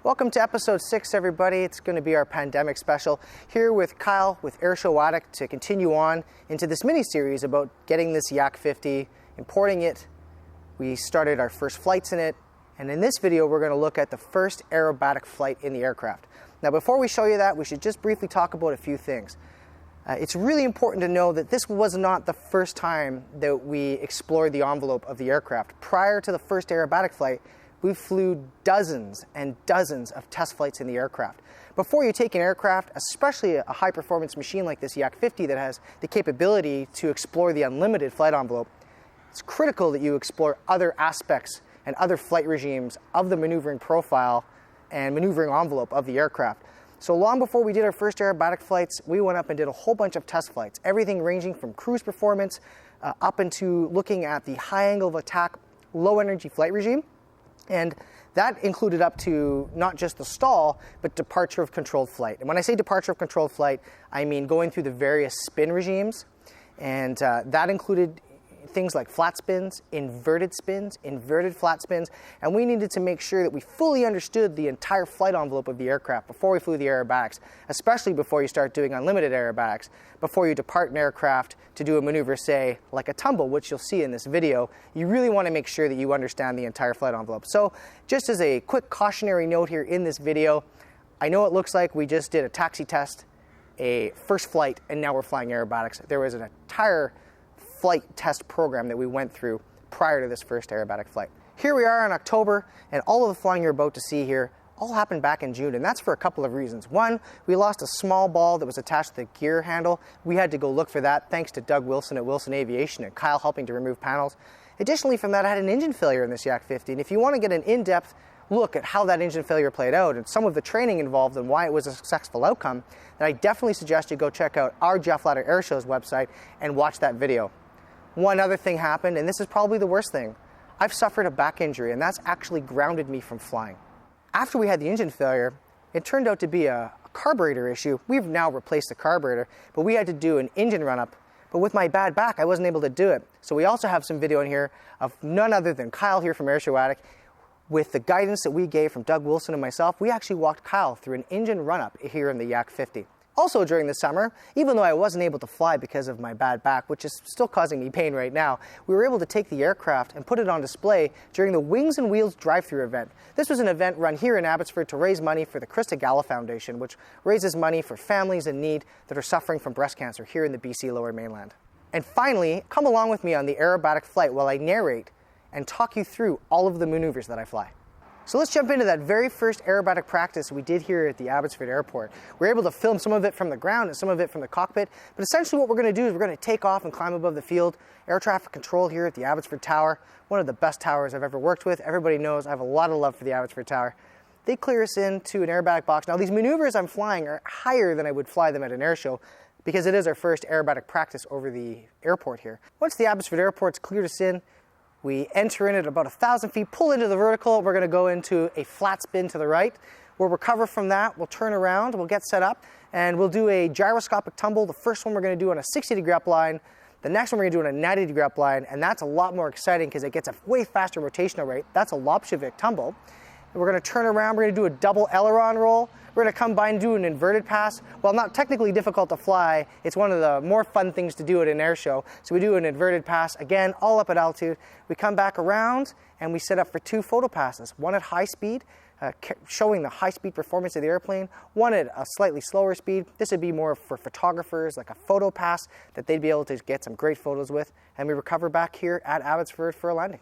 Welcome to episode 6, everybody. It's going to be our pandemic special here with Kyle with Airshow Addict to continue on into this mini-series about getting this YAK-50, importing it. We started our first flights in it, and in this video we're going to look at the first aerobatic flight in the aircraft. Now before we show you that, we should just briefly talk about a few things. It's really important to know that this was not the first time that we explored the envelope of the aircraft. Prior to the first aerobatic flight, we flew dozens and dozens of test flights in the aircraft. Before you take an aircraft, especially a high-performance machine like this YAK-50 that has the capability to explore the unlimited flight envelope, it's critical that you explore other aspects and other flight regimes of the maneuvering profile and maneuvering envelope of the aircraft. So long before we did our first aerobatic flights, we went up and did a whole bunch of test flights, everything ranging from cruise performance up into looking at the high angle of attack, low energy flight regime. And that included up to not just the stall, but departure of controlled flight. And when I say departure of controlled flight, I mean going through the various spin regimes. And that included things like flat spins, inverted flat spins. And we needed to make sure that we fully understood the entire flight envelope of the aircraft before we flew the aerobatics, especially before you start doing unlimited aerobatics, before you depart an aircraft to do a maneuver, say, like a tumble, which you'll see in this video. You really want to make sure that you understand the entire flight envelope. So just as a quick cautionary note here in this video, I know it looks like we just did a taxi test, a first flight, and now we're flying aerobatics. There was an entire flight test program that we went through prior to this first aerobatic flight. Here we are in October, and all of the flying you're about to see here all happened back in June, and that's for a couple of reasons. One, we lost a small ball that was attached to the gear handle. We had to go look for that, thanks to Doug Wilson at Wilson Aviation and Kyle helping to remove panels. Additionally from that, I had an engine failure in this YAK-50, and if you want to get an in-depth look at how that engine failure played out and some of the training involved and why it was a successful outcome, then I definitely suggest you go check out our Geoff Latter Airshows website and watch that video. One other thing happened, and this is probably the worst thing. I've suffered a back injury, and that's actually grounded me from flying. After we had the engine failure, it turned out to be a carburetor issue. We've now replaced the carburetor, but we had to do an engine run-up. But with my bad back, I wasn't able to do it. So we also have some video in here of none other than Kyle here from Airshow Addict. With the guidance that we gave from Doug Wilson and myself, we actually walked Kyle through an engine run-up here in the YAK-50. Also during the summer, even though I wasn't able to fly because of my bad back, which is still causing me pain right now, we were able to take the aircraft and put it on display during the Wings and Wheels drive-thru event. This was an event run here in Abbotsford to raise money for the Krista Gala Foundation, which raises money for families in need that are suffering from breast cancer here in the BC Lower Mainland. And finally, come along with me on the aerobatic flight while I narrate and talk you through all of the maneuvers that I fly. So let's jump into that very first aerobatic practice we did here at the Abbotsford Airport. We were able to film some of it from the ground and some of it from the cockpit, but essentially what we're going to do is we're going to take off and climb above the field. Air traffic control here at the Abbotsford Tower, one of the best towers I've ever worked with. Everybody knows I have a lot of love for the Abbotsford Tower. They clear us into an aerobatic box. Now these maneuvers I'm flying are higher than I would fly them at an air show because it is our first aerobatic practice over the airport here. Once the Abbotsford Airport's cleared us in, we enter in at about 1,000 feet, pull into the vertical. We're going to go into a flat spin to the right. We'll recover from that. We'll turn around. We'll get set up, and we'll do a gyroscopic tumble. The first one we're going to do on a 60-degree upline. The next one we're going to do on a 90-degree upline, and that's a lot more exciting because it gets a way faster rotational rate. That's a Lobshavik tumble. And we're going to turn around. We're going to do a double aileron roll. We're going to come by and do an inverted pass. While not technically difficult to fly, it's one of the more fun things to do at an air show. So we do an inverted pass, again, all up at altitude. We come back around and we set up for 2 photo passes, one at high speed, showing the high speed performance of the airplane, one at a slightly slower speed. This would be more for photographers, like a photo pass that they'd be able to get some great photos with. And we recover back here at Abbotsford for a landing.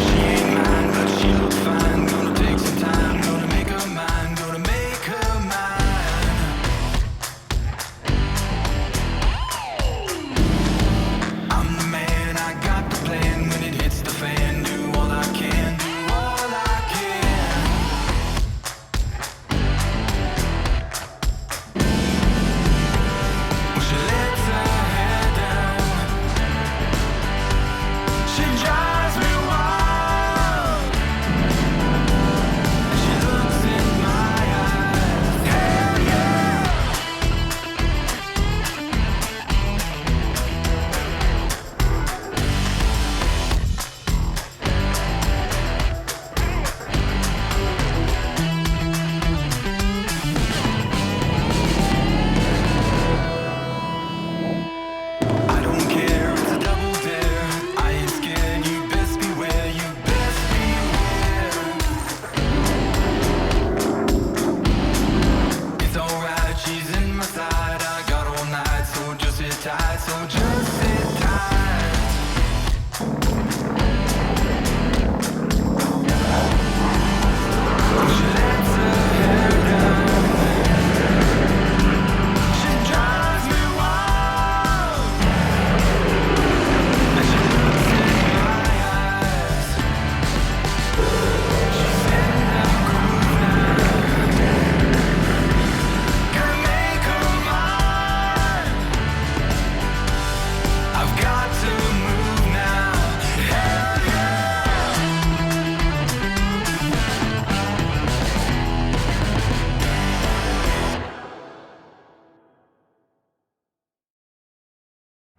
She ain't mine, but she looks fine.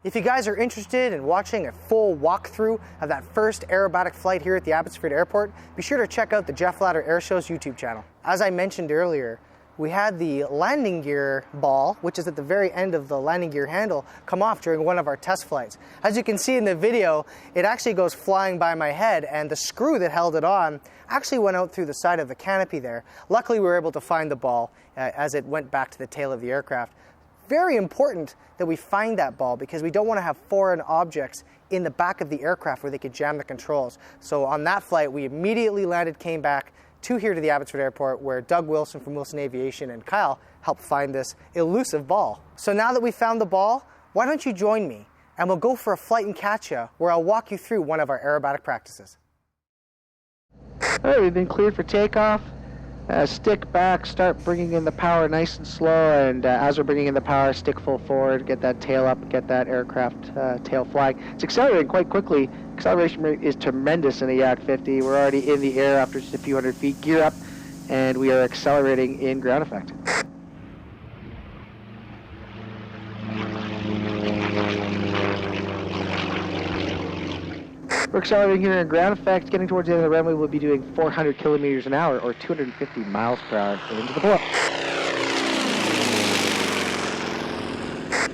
If you guys are interested in watching a full walkthrough of that first aerobatic flight here at the Abbotsford Airport, be sure to check out the Geoff Latter Airshows YouTube channel. As I mentioned earlier, we had the landing gear ball, which is at the very end of the landing gear handle, come off during one of our test flights. As you can see in the video, it actually goes flying by my head, and the screw that held it on actually went out through the side of the canopy there. Luckily, we were able to find the ball as it went back to the tail of the aircraft. Very important that we find that ball because we don't want to have foreign objects in the back of the aircraft where they could jam the controls. So on that flight, we immediately landed, came back here to the Abbotsford Airport, where Doug Wilson from Wilson Aviation and Kyle helped find this elusive ball. So now that we found the ball, why don't you join me and we'll go for a flight in Katya, where I'll walk you through one of our aerobatic practices. All right, we've been cleared for takeoff. Stick back, start bringing in the power nice and slow, and as we're bringing in the power, stick full forward, get that tail up, get that aircraft tail flying. It's accelerating quite quickly. Acceleration rate is tremendous in the YAK-50. We're already in the air after just a few hundred feet. Gear up, and we are accelerating in ground effect. We're accelerating here in ground effect. Getting towards the end of the runway, we'll be doing 400 kilometers an hour, or 250 miles per hour into the pull-up.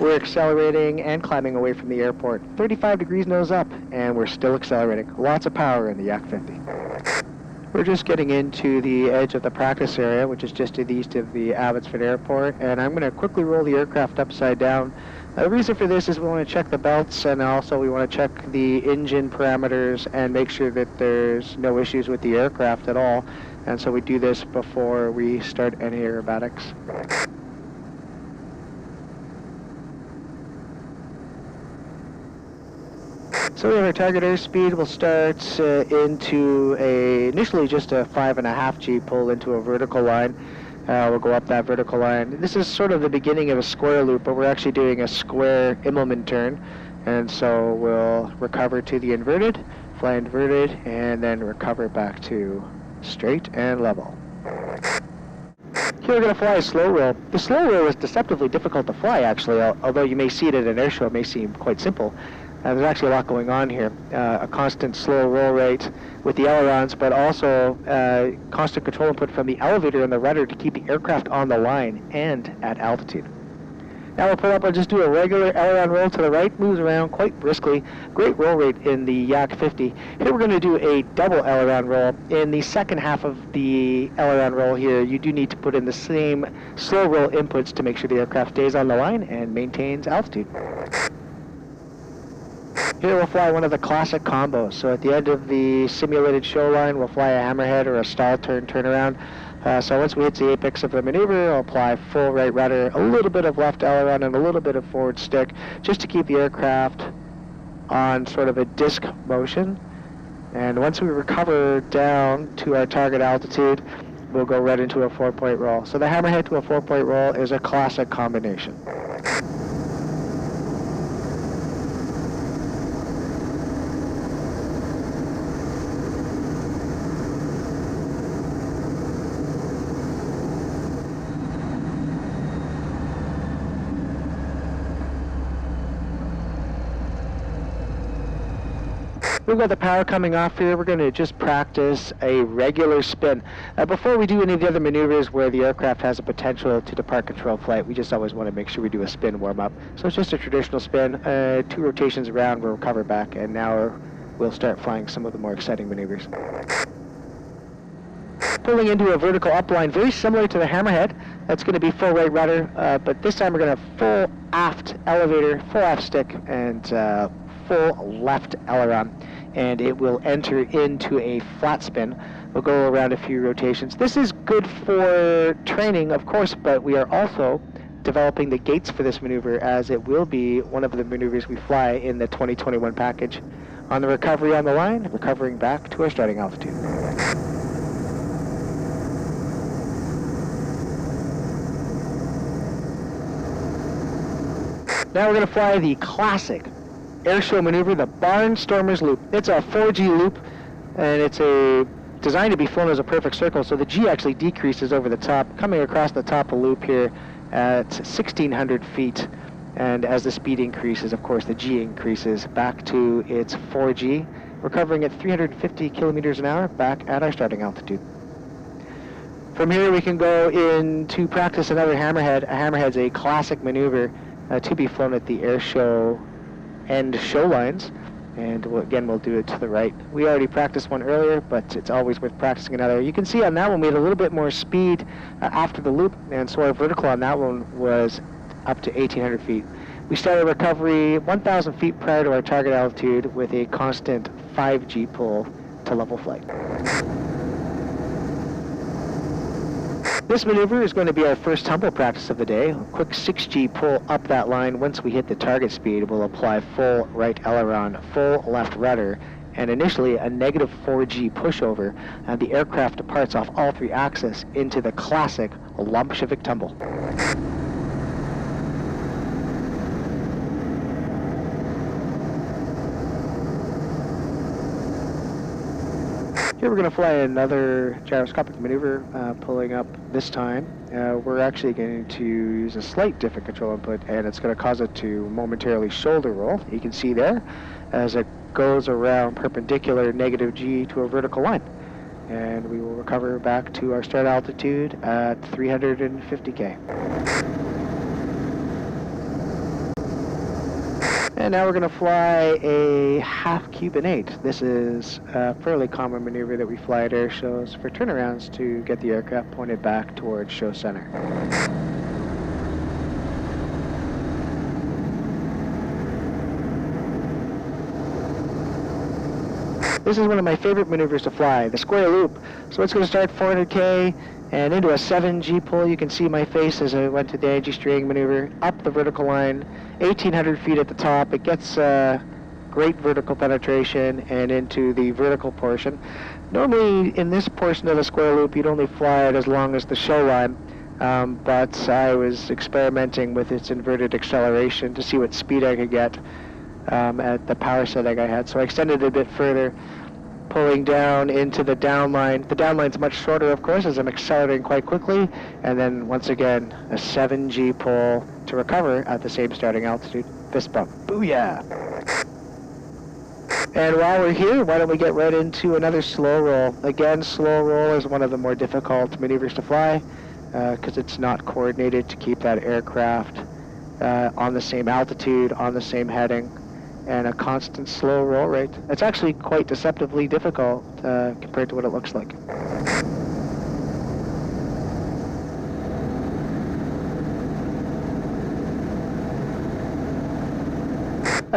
We're accelerating and climbing away from the airport. 35 degrees nose up, and we're still accelerating. Lots of power in the YAK-50. We're just getting into the edge of the practice area, which is just to the east of the Abbotsford Airport, and I'm going to quickly roll the aircraft upside down. The reason for this is we want to check the belts, and also we want to check the engine parameters and make sure that there's no issues with the aircraft at all. And so we do this before we start any aerobatics. So we have our target airspeed. We'll start into initially just a 5.5 G pull into a vertical line. We'll go up that vertical line. This is sort of the beginning of a square loop, but we're actually doing a square Immelman turn. And so we'll recover to the inverted, fly inverted, and then recover back to straight and level. Here we're going to fly a slow roll. The slow roll is deceptively difficult to fly, actually, although you may see it at an air show. It may seem quite simple. There's actually a lot going on here. A constant slow roll rate with the ailerons, but also constant control input from the elevator and the rudder to keep the aircraft on the line and at altitude. Now we'll pull up and just do a regular aileron roll to the right, moves around quite briskly. Great roll rate in the YAK-50. Here we're going to do a double aileron roll. In the second half of the aileron roll here, you do need to put in the same slow roll inputs to make sure the aircraft stays on the line and maintains altitude. Here we'll fly one of the classic combos. So at the end of the simulated show line, we'll fly a hammerhead or a stall turn turnaround. So once we hit the apex of the maneuver, I'll apply full right rudder, a little bit of left aileron, and a little bit of forward stick, just to keep the aircraft on sort of a disc motion. And once we recover down to our target altitude, we'll go right into a 4-point roll. So the hammerhead to a 4-point roll is a classic combination. We've got the power coming off here. We're going to just practice a regular spin. Before we do any of the other maneuvers where the aircraft has a potential to depart control flight, we just always want to make sure we do a spin warm-up. So it's just a traditional spin, 2 rotations around, we'll recover back, and now we'll start flying some of the more exciting maneuvers. Pulling into a vertical upline, very similar to the hammerhead. That's going to be full right rudder, but this time we're going to full aft elevator, full aft stick, and full left aileron. And it will enter into a flat spin. We'll go around a few rotations. This is good for training, of course, but we are also developing the gates for this maneuver, as it will be one of the maneuvers we fly in the 2021 package. On the recovery on the line, recovering back to our starting altitude. Now we're going to fly the classic airshow maneuver, the Barnstormer's Loop. It's a 4G loop, and it's designed to be flown as a perfect circle, so the G actually decreases over the top, coming across the top of the loop here at 1,600 feet. And as the speed increases, of course, the G increases back to its 4G. We're covering at 350 kilometers an hour back at our starting altitude. From here, we can go in to practice another hammerhead. A hammerhead's a classic maneuver to be flown at the Airshow end show lines. And we'll do it to the right. We already practiced one earlier, but it's always worth practicing another. You can see on that one we had a little bit more speed after the loop, and so our vertical on that one was up to 1,800 feet. We started recovery 1,000 feet prior to our target altitude with a constant 5G pull to level flight. This maneuver is going to be our first tumble practice of the day. A quick 6G pull up that line. Once we hit the target speed, we'll apply full right aileron, full left rudder, and initially a negative 4G pushover, and the aircraft departs off all three axes into the classic Lomshevik tumble. Here we're going to fly another gyroscopic maneuver, pulling up this time. We're actually going to use a slight different control input, and it's going to cause it to momentarily shoulder roll. You can see there as it goes around perpendicular negative G to a vertical line. And we will recover back to our start altitude at 350K. And now we're going to fly a half Cuban 8. This is a fairly common maneuver that we fly at air shows for turnarounds to get the aircraft pointed back towards show center. This is one of my favorite maneuvers to fly, the square loop. So it's going to start 400K and into a 7G pull. You can see my face as I went to the energy steering maneuver, up the vertical line, 1,800 feet at the top. It gets great vertical penetration and into the vertical portion. Normally, in this portion of the square loop, you'd only fly it as long as the show line, but I was experimenting with its inverted acceleration to see what speed I could get at the power setting I had. So I extended it a bit further, pulling down into the downline. The downline's much shorter, of course, as I'm accelerating quite quickly, and then once again a 7G pull to recover at the same starting altitude. Fist bump. Booyah! And while we're here, why don't we get right into another slow roll. Again, slow roll is one of the more difficult maneuvers to fly because it's not coordinated to keep that aircraft on the same altitude, on the same heading, and a constant slow roll rate. It's actually quite deceptively difficult compared to what it looks like.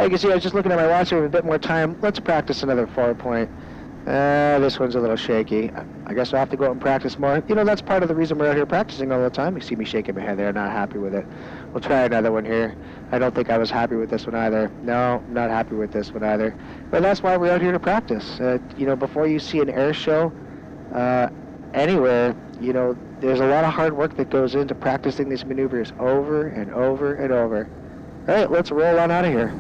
You can see I was just looking at my watch here with a bit more time. Let's practice another 4-point. This one's a little shaky. I guess I'll have to go out and practice more. You know, that's part of the reason we're out here practicing all the time. You see me shaking my head there, not happy with it. We'll try another one here. I don't think I was happy with this one either. No, not happy with this one either. But that's why we're out here to practice. You know, before you see an air show anywhere, you know, there's a lot of hard work that goes into practicing these maneuvers over and over and over. All right, let's roll on out of here.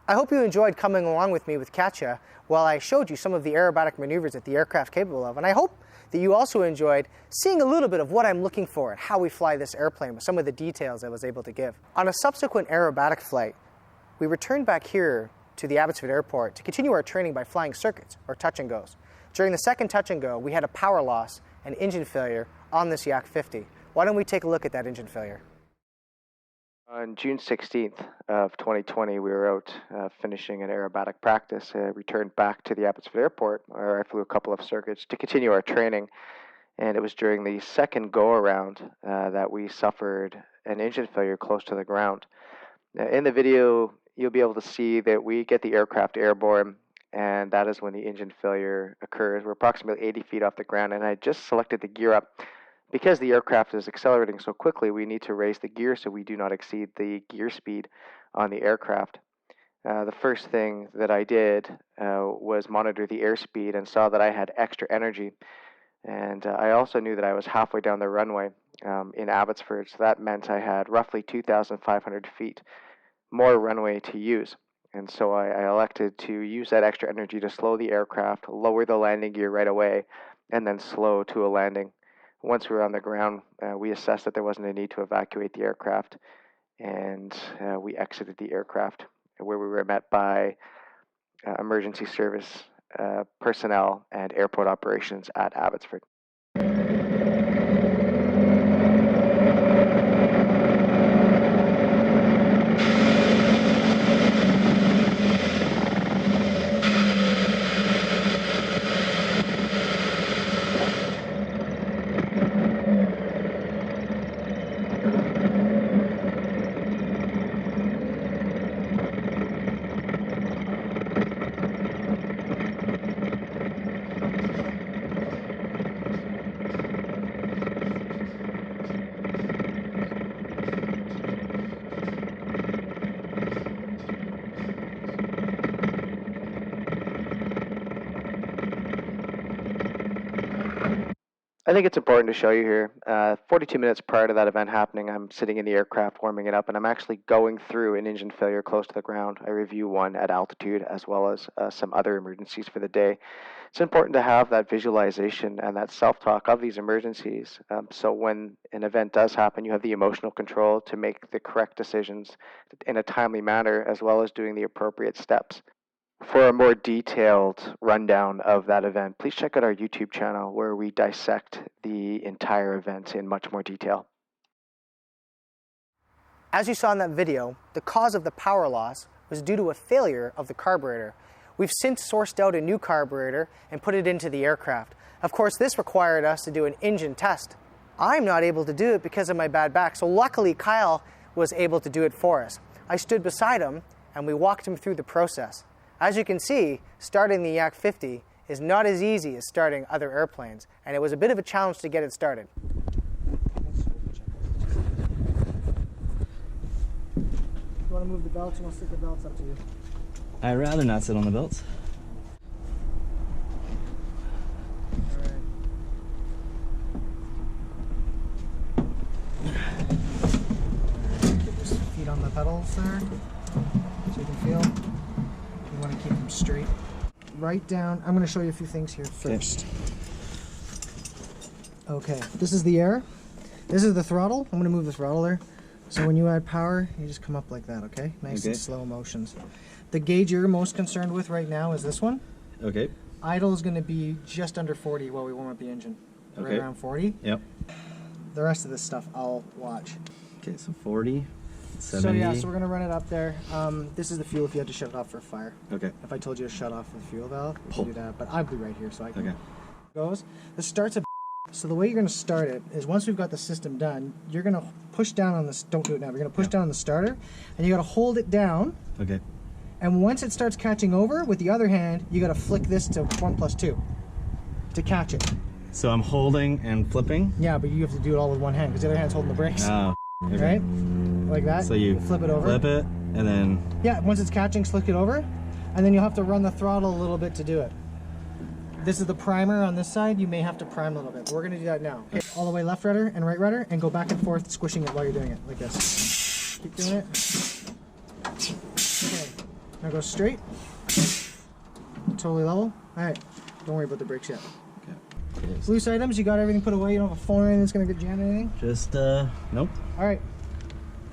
I hope you enjoyed coming along with me with Katya while I showed you some of the aerobatic maneuvers that the aircraft capable of, and I hope that you also enjoyed seeing a little bit of what I'm looking for and how we fly this airplane with some of the details I was able to give. On a subsequent aerobatic flight, we returned back here to the Abbotsford Airport to continue our training by flying circuits, or touch and goes. During the second touch and go, we had a power loss and engine failure on this YAK-50. Why don't we take a look at that engine failure? On June 16th of 2020, we were out finishing an aerobatic practice. Returned back to the Abbotsford Airport, where I flew a couple of circuits to continue our training. And it was during the second go-around that we suffered an engine failure close to the ground. In the video, you'll be able to see that we get the aircraft airborne, and that is when the engine failure occurs. We're approximately 80 feet off the ground, and I just selected the gear up. Because the aircraft is accelerating so quickly, we need to raise the gear so we do not exceed the gear speed on the aircraft. The first thing that I did was monitor the airspeed and saw that I had extra energy. And I also knew that I was halfway down the runway in Abbotsford, so that meant I had roughly 2,500 feet more runway to use. And so I elected to use that extra energy to slow the aircraft, lower the landing gear right away, and then slow to a landing. Once we were on the ground, we assessed that there wasn't a need to evacuate the aircraft, and we exited the aircraft, where we were met by emergency service personnel and airport operations at Abbotsford. I think it's important to show you here. 42 minutes prior to that event happening, I'm sitting in the aircraft warming it up, and I'm actually going through an engine failure close to the ground. I review one at altitude as well as some other emergencies for the day. It's important to have that visualization and that self-talk of these emergencies, so when an event does happen, you have the emotional control to make the correct decisions in a timely manner, as well as doing the appropriate steps. For a more detailed rundown of that event, please check out our YouTube channel where we dissect the entire event in much more detail. As you saw in that video, the cause of the power loss was due to a failure of the carburetor. We've since sourced out a new carburetor and put it into the aircraft. Of course, this required us to do an engine test. I'm not able to do it because of my bad back, so luckily Kyle was able to do it for us. I stood beside him and we walked him through the process. As you can see, starting the YAK-50 is not as easy as starting other airplanes, and it was a bit of a challenge to get it started. You want to move the belts? You want to stick the belts? Up to you. I'd rather not sit on the belts. Just feet on the pedals there, so you can feel. You want to keep them straight. Right down. I'm going to show you a few things here first. Okay, this is the air. This is the throttle. I'm going to move the throttle there. So when you add power, you just come up like that, okay? Nice and slow motions. The gauge you're most concerned with right now is this one. Okay. Idle is going to be just under 40 while we warm up the engine. Okay. Right around 40. Yep. The rest of this stuff I'll watch. Okay, so 40, 70. So yeah, so we're going to run it up there. This is the fuel if you had to shut it off for a fire. Okay. If I told you to shut off the fuel valve, we can do that. But I'll be right here so I can. Okay. Goes. This starts a. So the way you're going to start it is once we've got the system done, you're going to push down on this. Don't do it now. You're going to push down on the starter, and you got to hold it down. Okay. And once it starts catching over, with the other hand, you got to flick this to 1+2 to catch it. So I'm holding and flipping? Yeah, but you have to do it all with one hand because the other hand's holding the brakes. Oh, okay. Right? Like that. So you flip it over. Flip it, and then... Yeah, once it's catching, flick it over, and then you'll have to run the throttle a little bit to do it. This is the primer on this side. You may have to prime a little bit. We're going to do that now. Okay. All the way left rudder and right rudder, and go back and forth, squishing it while you're doing it, like this. Keep doing it. Okay. Now go straight. Totally level. All right. Don't worry about the brakes yet. Okay. Loose items, you got everything put away. You don't have a phone or anything that's going to get jammed or anything? Just, nope. All right.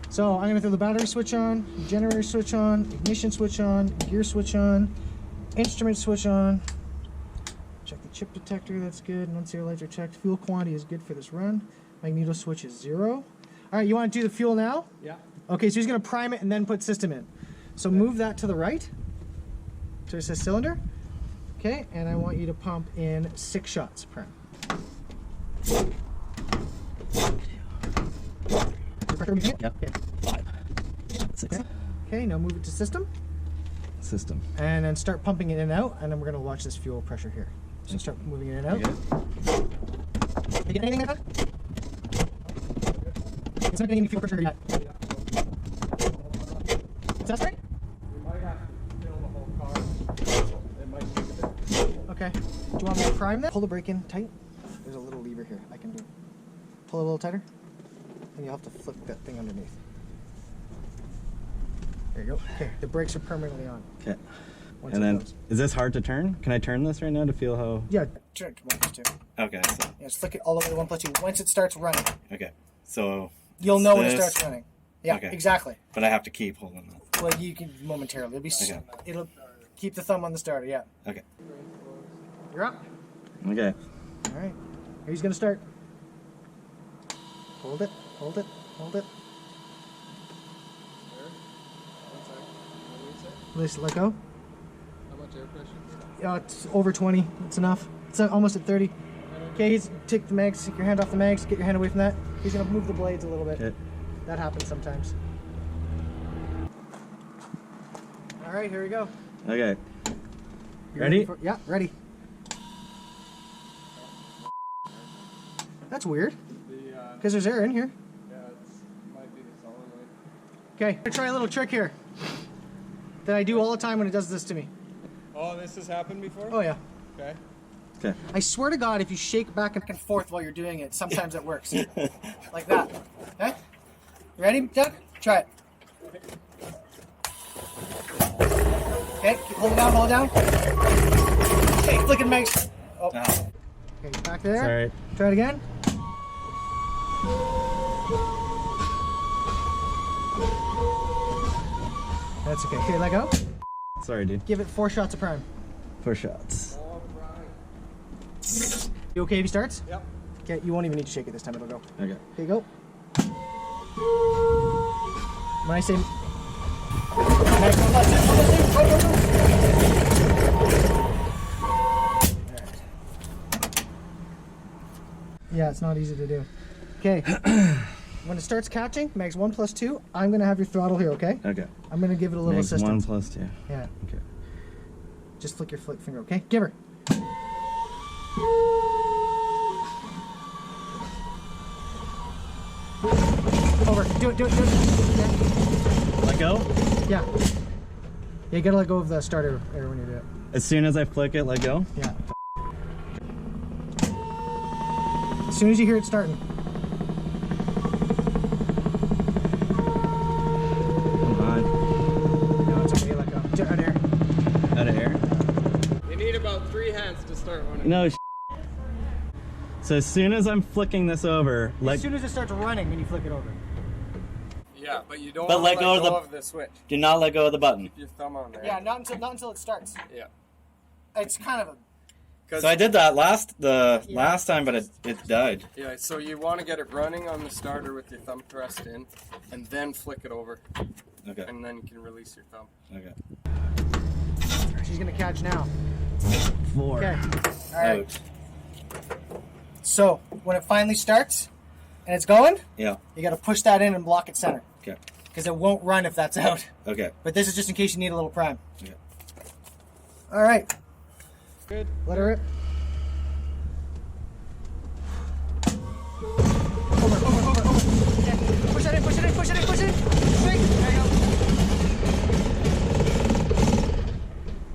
So I'm going to throw the battery switch on, generator switch on, ignition switch on, gear switch on, instrument switch on. Check the chip detector, that's good. Non-zero lights are checked. Fuel quantity is good for this run. Magneto switch is 0. All right, you want to do the fuel now? Yeah. Okay, so he's going to prime it and then put system in. So move that to the right. So it says cylinder. Okay, and I want you to pump in 6 shots. Prime. Yep. Okay. 5, 6. Okay, now move it to system. System. And then start pumping it in and out, and then we're going to watch this fuel pressure here. So start moving it in and out. You get anything like that? It's not getting any fuel pressure yet. Is that right? We might have to fill the whole car. It might take a bit. Okay. Do you want me to prime that? Pull the brake in tight. There's a little lever here. I can do it. Pull it a little tighter. And you'll have to flip that thing underneath. There you go. Okay, the brakes are permanently on. Okay. Once And it then, goes. is this hard to turn? Can I turn this right now to feel how? Yeah, turn it 1+2. Okay. So, Yeah, just flick it all the way to 1+2. Once it starts running, okay. So. you'll know when it this. starts running. Yeah, Okay. exactly. But I have to keep holding that. Well, you can momentarily. Okay. It'll keep the thumb on the starter. Yeah. Okay. You're up. Okay. All right. He's gonna start. Hold it. Hold it. Hold it. Let go. How much air pressure? Yeah, it's over 20. It's enough. It's almost at 30. Okay, take the mags. Take your hand off the mags. Get your hand away from that. He's gonna move the blades a little bit. Okay. That happens sometimes. All right, here we go. Okay. You Ready? Yeah, ready. That's weird. Because there's air in here. Yeah, it might be the solenoid. Okay, I'm gonna try a little trick here that I do all the time when it does this to me. Oh, this has happened before? Oh yeah. Okay. Okay. I swear to God, if you shake back and forth while you're doing it, sometimes it works. Like that. Okay? You ready, Doug? Try it. Okay, hold it down, hold it down. Okay, flick it, Max. Oh. Ah, Okay, back there. it's all right. Try it again. That's okay. Okay, let go. Sorry, dude. Give it 4 shots of prime. 4 shots. You okay if he starts? Yep. Okay, you won't even need to shake it this time. It'll go. Okay. Okay, go. When I say... Max, one last time, go, go, go. Alright. Yeah, it's not easy to do. Okay. When it starts catching, Max 1+2, I'm going to have your throttle here, okay? Okay. I'm going to give it a little Makes assistance. 1+2. Yeah. Okay. Just flick your finger, okay? Give her. Over. Do it, do it, do it. Yeah. Let go? Yeah. Yeah, you gotta let go of the starter air when you do it. As soon as I flick it, let go? Yeah. As soon as you hear it starting. Come on. No, it's okay, let go. Out of air. Out of air? You need about 3 hands to start running. No, so as soon as I'm flicking this over, As soon as it starts running, then you flick it over. Yeah, but you don't But let let go go of of the- the switch. do not let go of the button. Keep your thumb on there. Yeah, not until it starts. Yeah. It's kind of a... Cause, So I did that last time, but it died. yeah, so you want to get it running on the starter with your thumb pressed in, and then flick it over, Okay. and then you can release your thumb. Okay. She's gonna catch now. 4. Okay. All right. Out. So, when it finally starts, and it's going, Yeah. you gotta push that in and block it center. Okay. Because it won't run if that's out. Okay. But this is just in case you need a little prime. Okay. All right. Good. Let her rip. Over. Yeah. Push that in, push it in, push it in, push it in. Straight. There you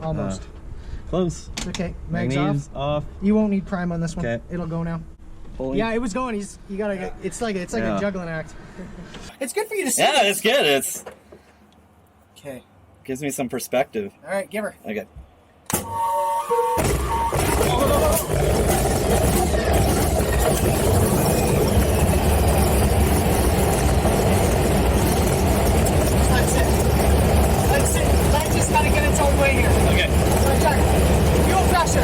go. Almost. Close. It's okay. Mags off. Magnesium's off. You won't need prime on this one. Okay. It'll go now. Pulling. Yeah, it was going. You gotta get. It's like Yeah. a juggling act. It's good for you to see. Yeah, it's good. It's Okay. gives me some perspective. All right, give her. Okay. That's it. That's it. Let just gotta get its own way here. Okay. So check. Fuel pressure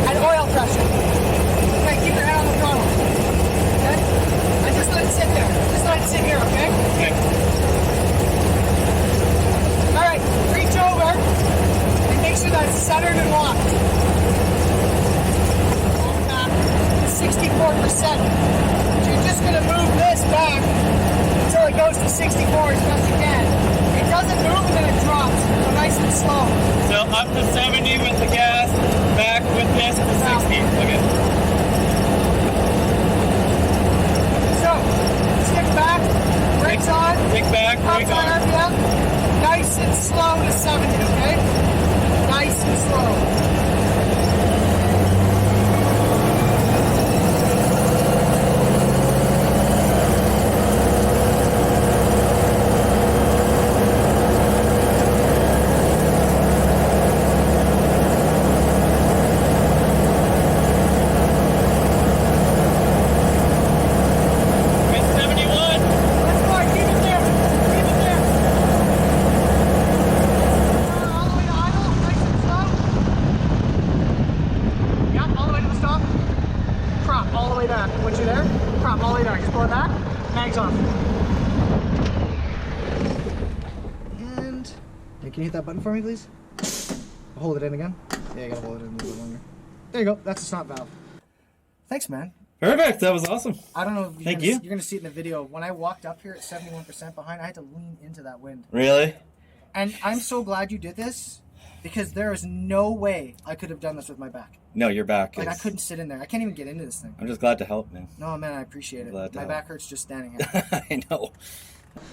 and oil pressure. Okay, keep your hand on the throttle. Okay? And just let it sit there. Just let it sit here, okay? Okay. Alright, reach over and make sure that it's centered and locked. Hold back to 64%. So you're just gonna move this back until it goes to 64 as best you can. It doesn't move and then it drops. So nice and slow. So up to 70 with the gas, back with this to 60. Okay. So, stick back, brakes on, Kick back, brake pumps on on. RPM, nice and slow to 70, okay? Nice and slow. It's off. And hey, can you hit that button for me, please? Hold it in again. Yeah, you gotta hold it in a little bit longer. There you go. That's the snot valve. Thanks, man. Perfect. That was awesome. I don't know if you're going to see it in the video. When I walked up here at 71% behind, I had to lean into that wind. Really? And I'm so glad you did this because there is no way I could have done this with my back. No, your back. Like, I couldn't sit in there. I can't even get into this thing. I'm just glad to help, man. No, man, I appreciate it. My back hurts just standing here. I know.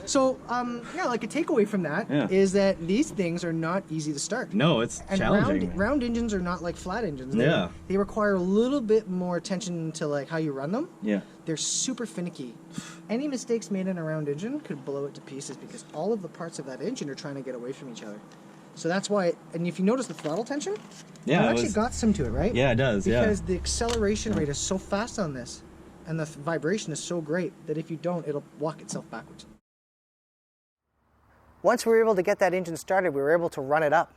So, yeah, like a takeaway from that is that these things are not easy to start. No, it's challenging. Round engines are not like flat engines. Yeah. They require a little bit more attention to like how you run them. Yeah. They're super finicky. Any mistakes made in a round engine could blow it to pieces because all of the parts of that engine are trying to get away from each other. So that's why, and if you notice the throttle tension, it actually got some to it, right? Yeah, it does, because the acceleration rate is so fast on this, and the vibration is so great that if you don't, it'll walk itself backwards. Once we were able to get that engine started, we were able to run it up.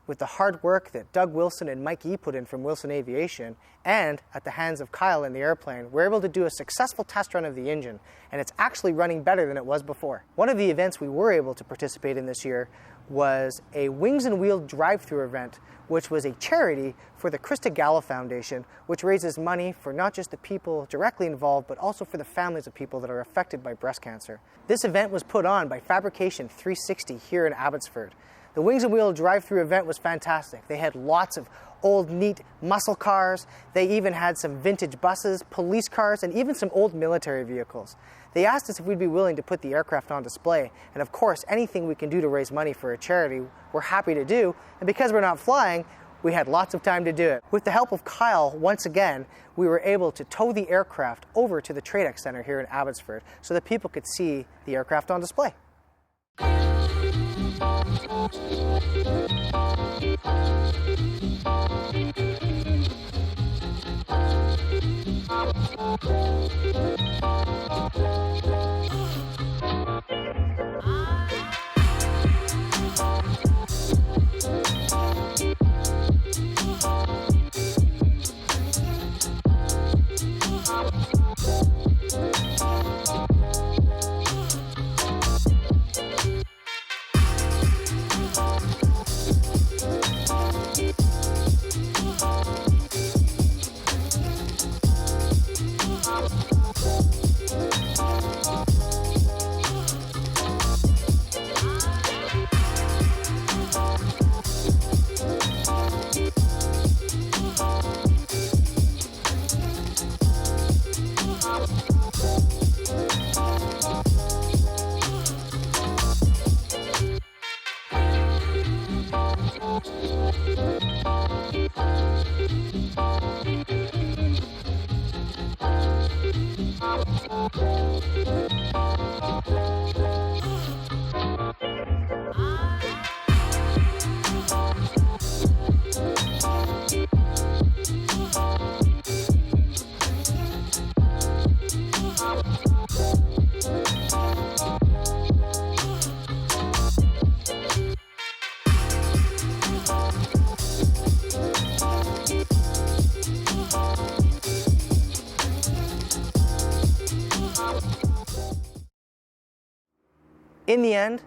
With the hard work that Doug Wilson and Mike E. put in from Wilson Aviation, and at the hands of Kyle in the airplane, we were able to do a successful test run of the engine, and it's actually running better than it was before. One of the events we were able to participate in this year was a Wings and Wheel drive-through event, which was a charity for the Krista Gala Foundation, which raises money for not just the people directly involved, but also for the families of people that are affected by breast cancer. This event was put on by Fabrication 360 here in Abbotsford. The Wings and Wheel drive-through event was fantastic. They had lots of old, neat muscle cars. They even had some vintage buses, police cars, and even some old military vehicles. They asked us if we'd be willing to put the aircraft on display, and of course, anything we can do to raise money for a charity, we're happy to do, and because we're not flying, we had lots of time to do it. With the help of Kyle, once again, we were able to tow the aircraft over to the TradeX Center here in Abbotsford so that people could see the aircraft on display. In the end,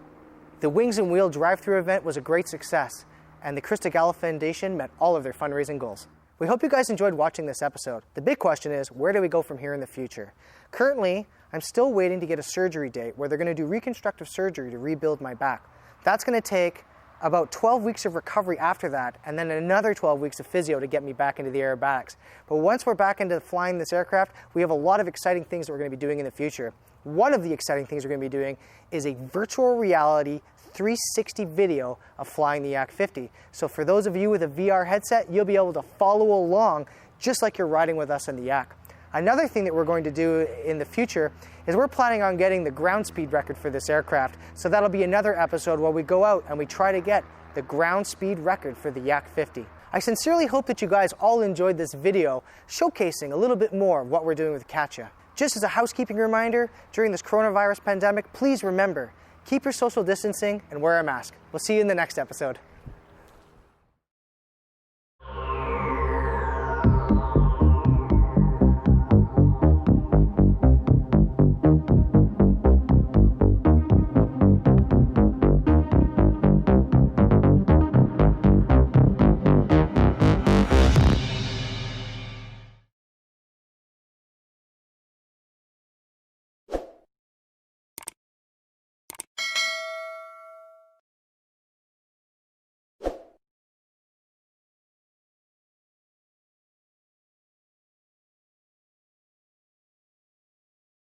the Wings and Wheel drive-through event was a great success, and the Krista Gala Foundation met all of their fundraising goals. We hope you guys enjoyed watching this episode. The big question is, where do we go from here in the future? Currently, I'm still waiting to get a surgery date where they're going to do reconstructive surgery to rebuild my back. That's going to take about 12 weeks of recovery after that, and then another 12 weeks of physio to get me back into the aerobatics. But once we're back into flying this aircraft, we have a lot of exciting things that we're going to be doing in the future. One of the exciting things we're going to be doing is a virtual reality 360 video of flying the YAK-50. So for those of you with a VR headset, you'll be able to follow along just like you're riding with us in the Yak. Another thing that we're going to do in the future is we're planning on getting the ground speed record for this aircraft. So that'll be another episode where we go out and we try to get the ground speed record for the YAK-50. I sincerely hope that you guys all enjoyed this video showcasing a little bit more of what we're doing with Katya. Just as a housekeeping reminder, during this coronavirus pandemic, please remember, keep your social distancing and wear a mask. We'll see you in the next episode.